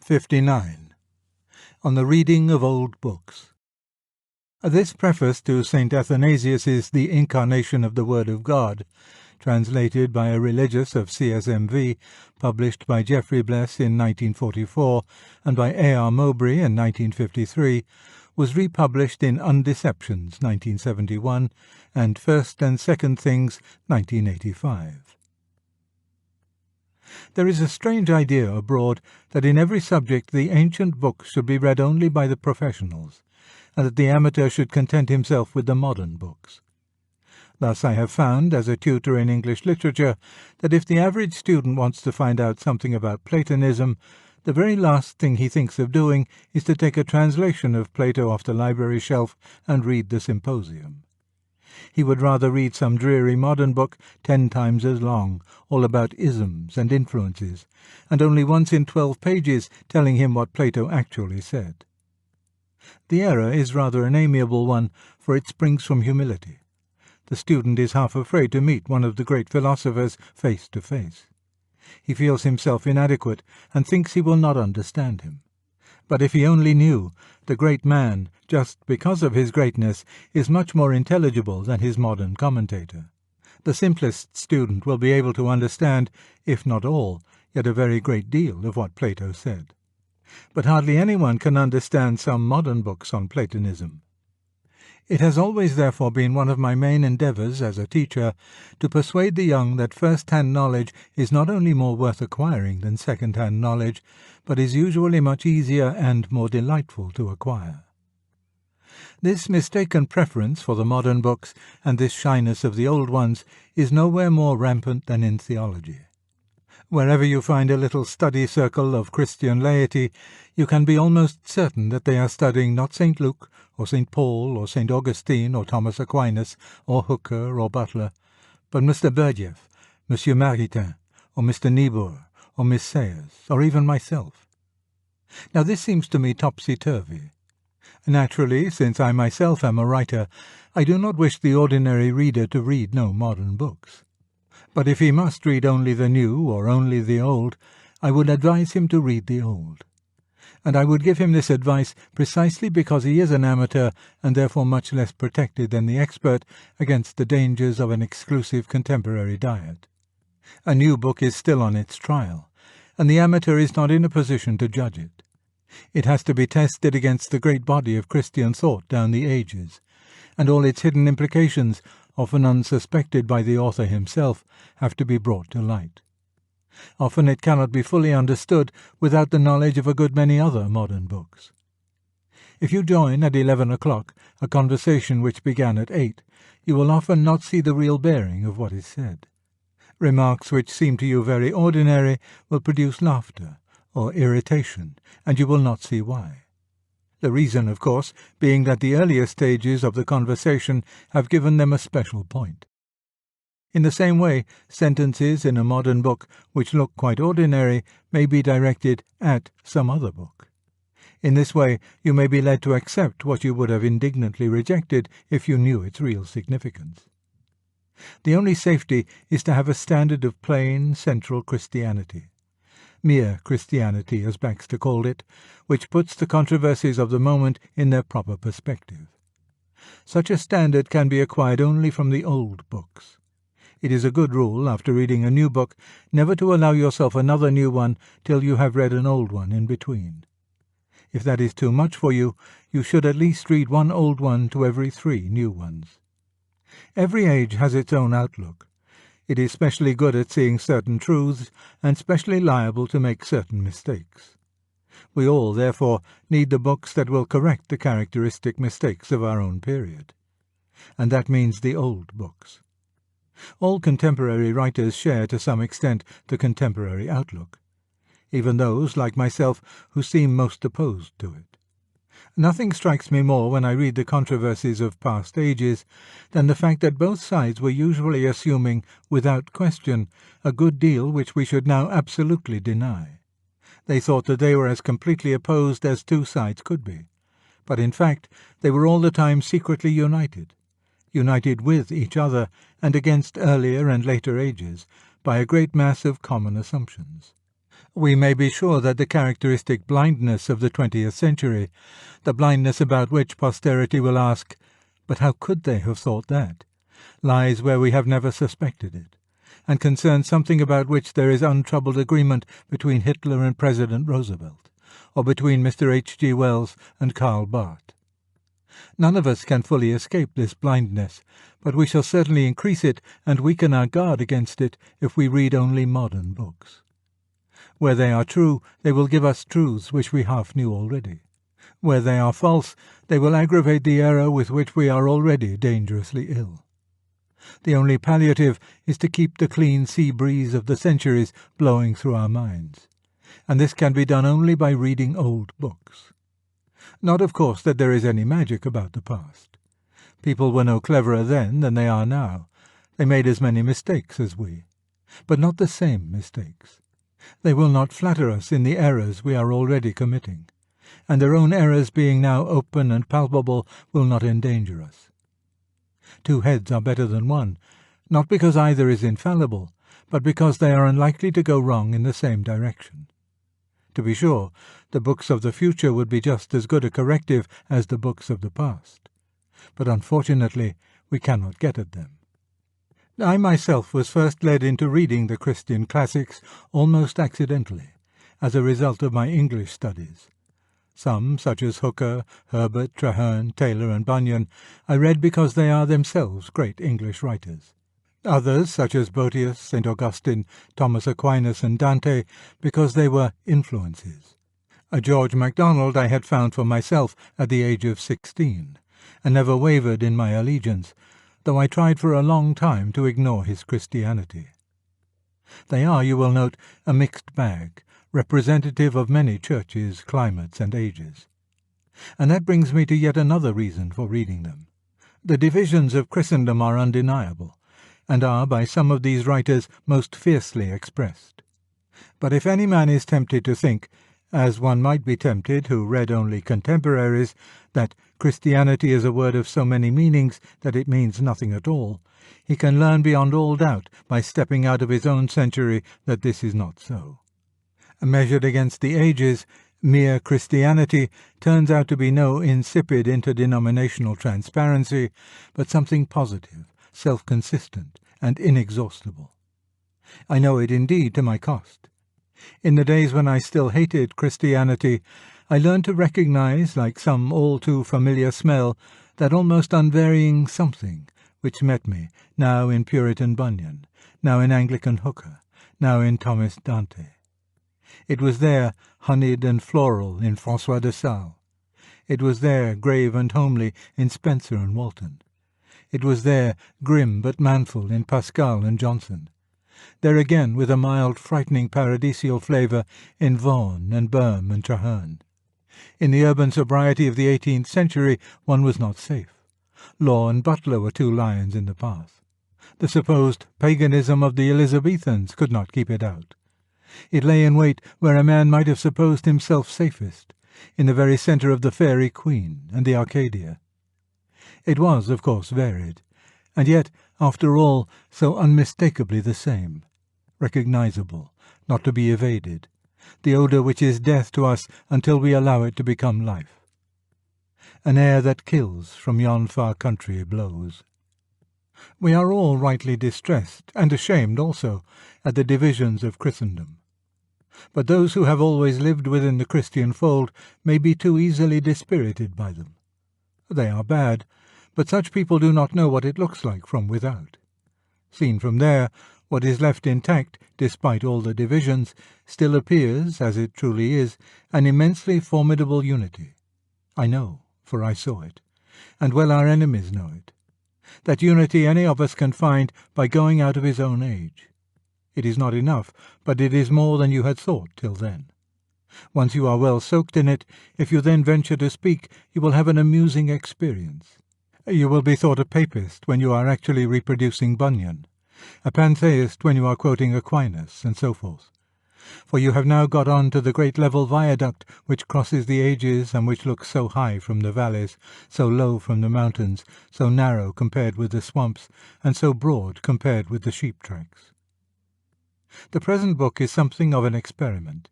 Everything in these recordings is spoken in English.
59. On the Reading of Old Books. This preface to St. Athanasius's The Incarnation of the Word of God, translated by a religious of CSMV, published by Geoffrey Bless in 1944 and by A.R. Mowbray in 1953, was republished in Undeceptions 1971 and First and Second Things 1985. There is a strange idea abroad that in every subject the ancient books should be read only by the professionals, and that the amateur should content himself with the modern books. Thus I have found, as a tutor in English literature, that if the average student wants to find out something about Platonism, the very last thing he thinks of doing is to take a translation of Plato off the library shelf and read the Symposium. He would rather read some dreary modern book 10 times as long, all about isms and influences, and only once in 12 pages telling him what Plato actually said. The error is rather an amiable one, for it springs from humility. The student is half afraid to meet one of the great philosophers face to face. He feels himself inadequate and thinks he will not understand him. But if he only knew, the great man, just because of his greatness, is much more intelligible than his modern commentator. The simplest student will be able to understand, if not all, yet a very great deal of what Plato said. But hardly anyone can understand some modern books on Platonism. It has always therefore been one of my main endeavours as a teacher to persuade the young that first-hand knowledge is not only more worth acquiring than second-hand knowledge, but is usually much easier and more delightful to acquire. This mistaken preference for the modern books and this shyness of the old ones is nowhere more rampant than in theology. Wherever you find a little study circle of Christian laity, you can be almost certain that they are studying not St. Luke, or St. Paul, or St. Augustine, or Thomas Aquinas, or Hooker, or Butler, but Mr. Burdieff, Monsieur Maritain, or Mr. Niebuhr, or Miss Sayers, or even myself. Now this seems to me topsy-turvy. Naturally, since I myself am a writer, I do not wish the ordinary reader to read no modern books. But if he must read only the new or only the old, I would advise him to read the old. And I would give him this advice precisely because he is an amateur and therefore much less protected than the expert against the dangers of an exclusive contemporary diet. A new book is still on its trial, and the amateur is not in a position to judge it. It has to be tested against the great body of Christian thought down the ages, and all its hidden implications, often unsuspected by the author himself, have to be brought to light. Often it cannot be fully understood without the knowledge of a good many other modern books. If you join at 11 o'clock a conversation which began at 8, you will often not see the real bearing of what is said. Remarks which seem to you very ordinary will produce laughter or irritation, and you will not see why. The reason, of course, being that the earlier stages of the conversation have given them a special point. In the same way, sentences in a modern book which look quite ordinary may be directed at some other book. In this way, you may be led to accept what you would have indignantly rejected if you knew its real significance. The only safety is to have a standard of plain, central Christianity. Mere Christianity, as Baxter called it, which puts the controversies of the moment in their proper perspective. Such a standard can be acquired only from the old books. It is a good rule, after reading a new book, never to allow yourself another new one till you have read an old one in between. If that is too much for you, you should at least read one old one to every 3 new ones. Every age has its own outlook. It is specially good at seeing certain truths, and specially liable to make certain mistakes. We all, therefore, need the books that will correct the characteristic mistakes of our own period. And that means the old books. All contemporary writers share to some extent the contemporary outlook, even those, like myself, who seem most opposed to it. Nothing strikes me more when I read the controversies of past ages than the fact that both sides were usually assuming, without question, a good deal which we should now absolutely deny. They thought that they were as completely opposed as two sides could be, but in fact they were all the time secretly united with each other and against earlier and later ages by a great mass of common assumptions. We may be sure that the characteristic blindness of the 20th century, the blindness about which posterity will ask, "But how could they have thought that?" lies where we have never suspected it, and concerns something about which there is untroubled agreement between Hitler and President Roosevelt, or between Mr. H. G. Wells and Karl Barth. None of us can fully escape this blindness, but we shall certainly increase it and weaken our guard against it if we read only modern books. Where they are true, they will give us truths which we half knew already. Where they are false, they will aggravate the error with which we are already dangerously ill. The only palliative is to keep the clean sea breeze of the centuries blowing through our minds, and this can be done only by reading old books. Not, of course, that there is any magic about the past. People were no cleverer then than they are now. They made as many mistakes as we, but not the same mistakes. They will not flatter us in the errors we are already committing, and their own errors being now open and palpable will not endanger us. Two heads are better than one, not because either is infallible, but because they are unlikely to go wrong in the same direction. To be sure, the books of the future would be just as good a corrective as the books of the past, but unfortunately we cannot get at them. I myself was first led into reading the Christian classics almost accidentally, as a result of my English studies. Some, such as Hooker, Herbert, Traherne, Taylor, and Bunyan, I read because they are themselves great English writers. Others, such as Boetius, St. Augustine, Thomas Aquinas, and Dante, because they were influences. A George MacDonald I had found for myself at the age of 16, and never wavered in my allegiance, though I tried for a long time to ignore his Christianity. They are, you will note, a mixed bag, representative of many churches, climates, and ages. And that brings me to yet another reason for reading them. The divisions of Christendom are undeniable, and are by some of these writers most fiercely expressed. But if any man is tempted to think, as one might be tempted who read only contemporaries, that Christianity is a word of so many meanings that it means nothing at all, he can learn beyond all doubt by stepping out of his own century that this is not so. Measured against the ages, mere Christianity turns out to be no insipid interdenominational transparency, but something positive, self-consistent, and inexhaustible. I know it indeed to my cost. In the days when I still hated Christianity, I learned to recognize, like some all-too-familiar smell, that almost unvarying something which met me, now in Puritan Bunyan, now in Anglican Hooker, now in Thomas Dante. It was there, honeyed and floral, in François de Sales. It was there, grave and homely, in Spencer and Walton. It was there, grim but manful, in Pascal and Johnson. There again, with a mild, frightening paradisial flavour, in Vaughan and Burme and Traherne. In the urban sobriety of the 18th century one was not safe. Law and Butler were two lions in the path. The supposed paganism of the Elizabethans could not keep it out. It lay in wait where a man might have supposed himself safest, in the very centre of the Fairy Queen and the Arcadia. It was, of course, varied, and yet, after all, so unmistakably the same, recognizable, not to be evaded, the odour which is death to us until we allow it to become life. An air that kills from yon far country blows. We are all rightly distressed, and ashamed also, at the divisions of Christendom. But those who have always lived within the Christian fold may be too easily dispirited by them. They are bad, but such people do not know what it looks like from without. Seen from there, what is left intact, despite all the divisions, still appears, as it truly is, an immensely formidable unity. I know, for I saw it, and well our enemies know it. That unity any of us can find by going out of his own age. It is not enough, but it is more than you had thought till then. Once you are well soaked in it, if you then venture to speak, you will have an amusing experience. You will be thought a papist when you are actually reproducing Bunyan, a pantheist when you are quoting Aquinas, and so forth. For you have now got on to the great level viaduct which crosses the ages and which looks so high from the valleys, so low from the mountains, so narrow compared with the swamps, and so broad compared with the sheep tracks. The present book is something of an experiment.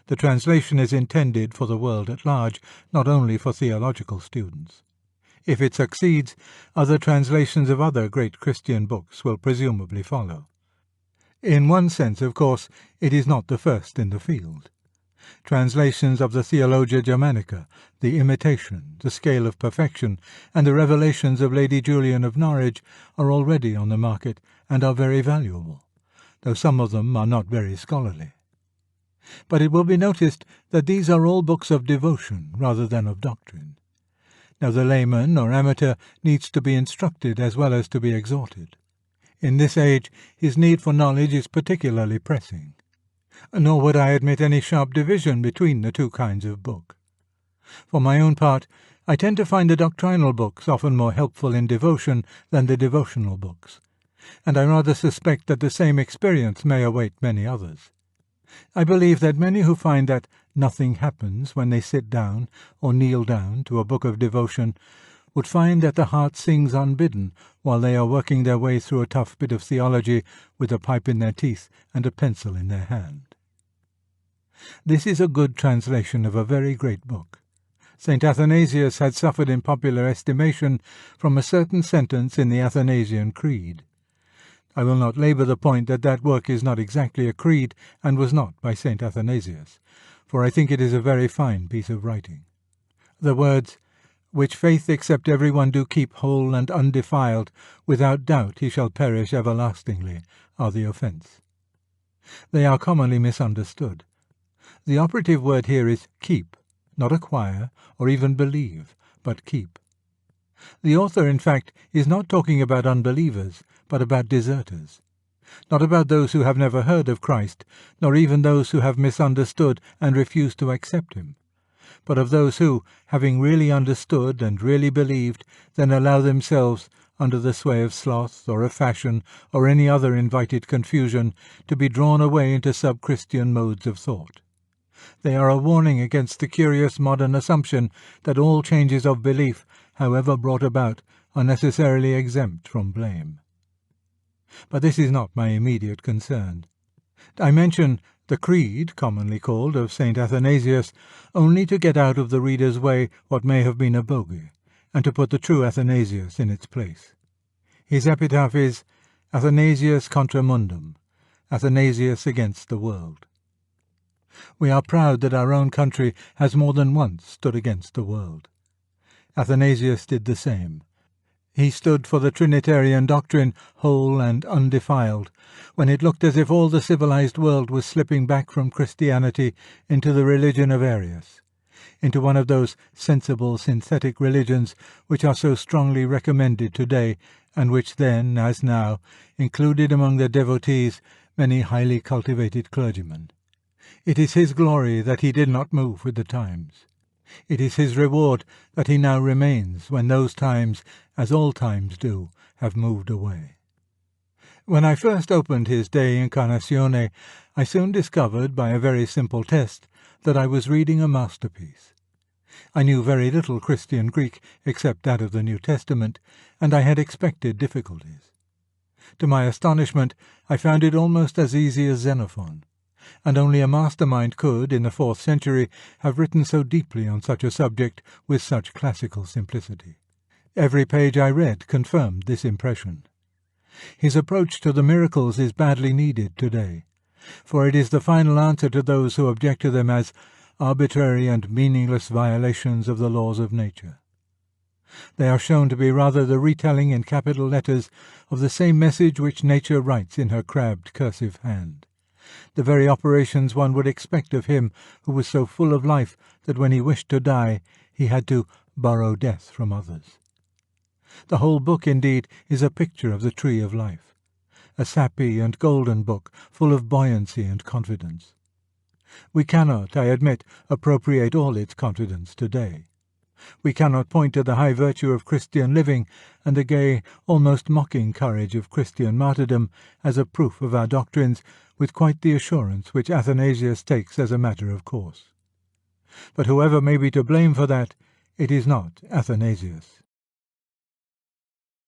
The translation is intended for the world at large, not only for theological students. If it succeeds, other translations of other great Christian books will presumably follow. In one sense, of course, it is not the first in the field. Translations of the Theologia Germanica, the Imitation, the Scale of Perfection, and the Revelations of Lady Julian of Norwich are already on the market and are very valuable, though some of them are not very scholarly. But it will be noticed that these are all books of devotion rather than of doctrine. Now the layman or amateur needs to be instructed as well as to be exhorted. In this age his need for knowledge is particularly pressing. Nor would I admit any sharp division between the two kinds of book. For my own part, I tend to find the doctrinal books often more helpful in devotion than the devotional books, and I rather suspect that the same experience may await many others. I believe that many who find that nothing happens when they sit down or kneel down to a book of devotion would find that the heart sings unbidden while they are working their way through a tough bit of theology with a pipe in their teeth and a pencil in their hand. This is a good translation of a very great book. St. Athanasius had suffered in popular estimation from a certain sentence in the Athanasian Creed. I will not labour the point that that work is not exactly a creed and was not by St. Athanasius, for I think it is a very fine piece of writing. The words, "Which faith except every one do keep whole and undefiled, without doubt he shall perish everlastingly," are the offence. They are commonly misunderstood. The operative word here is keep, not acquire or even believe, but keep. The author, in fact, is not talking about unbelievers, but about deserters. Not about those who have never heard of Christ, nor even those who have misunderstood and refused to accept him, but of those who, having really understood and really believed, then allow themselves, under the sway of sloth or of fashion or any other invited confusion, to be drawn away into sub-Christian modes of thought. They are a warning against the curious modern assumption that all changes of belief, however brought about, are necessarily exempt from blame. But this is not my immediate concern. I mention the Creed, commonly called, of St. Athanasius, only to get out of the reader's way what may have been a bogey, and to put the true Athanasius in its place. His epitaph is Athanasius contra mundum, Athanasius against the world. We are proud that our own country has more than once stood against the world. Athanasius did the same. He stood for the Trinitarian doctrine, whole and undefiled, when it looked as if all the civilized world was slipping back from Christianity into the religion of Arius, into one of those sensible synthetic religions which are so strongly recommended today, and which then, as now, included among their devotees many highly cultivated clergymen. It is his glory that he did not move with the times. It is his reward that he now remains when those times, as all times do, have moved away. When I first opened his De Incarnatione, I soon discovered by a very simple test that I was reading a masterpiece. I knew very little Christian Greek except that of the New Testament, and I had expected difficulties. To my astonishment, I found it almost as easy as Xenophon, and only a mastermind could, in the 4th century, have written so deeply on such a subject with such classical simplicity. Every page I read confirmed this impression. His approach to the miracles is badly needed today, for it is the final answer to those who object to them as arbitrary and meaningless violations of the laws of nature. They are shown to be rather the retelling in capital letters of the same message which nature writes in her crabbed cursive hand. The very operations one would expect of him who was so full of life that when he wished to die he had to borrow death from others. The whole book, indeed, is a picture of the tree of life, a sappy and golden book full of buoyancy and confidence. We cannot, I admit, appropriate all its confidence today. We cannot point to the high virtue of Christian living and the gay, almost mocking courage of Christian martyrdom as a proof of our doctrines with quite the assurance which Athanasius takes as a matter of course. But whoever may be to blame for that, it is not Athanasius.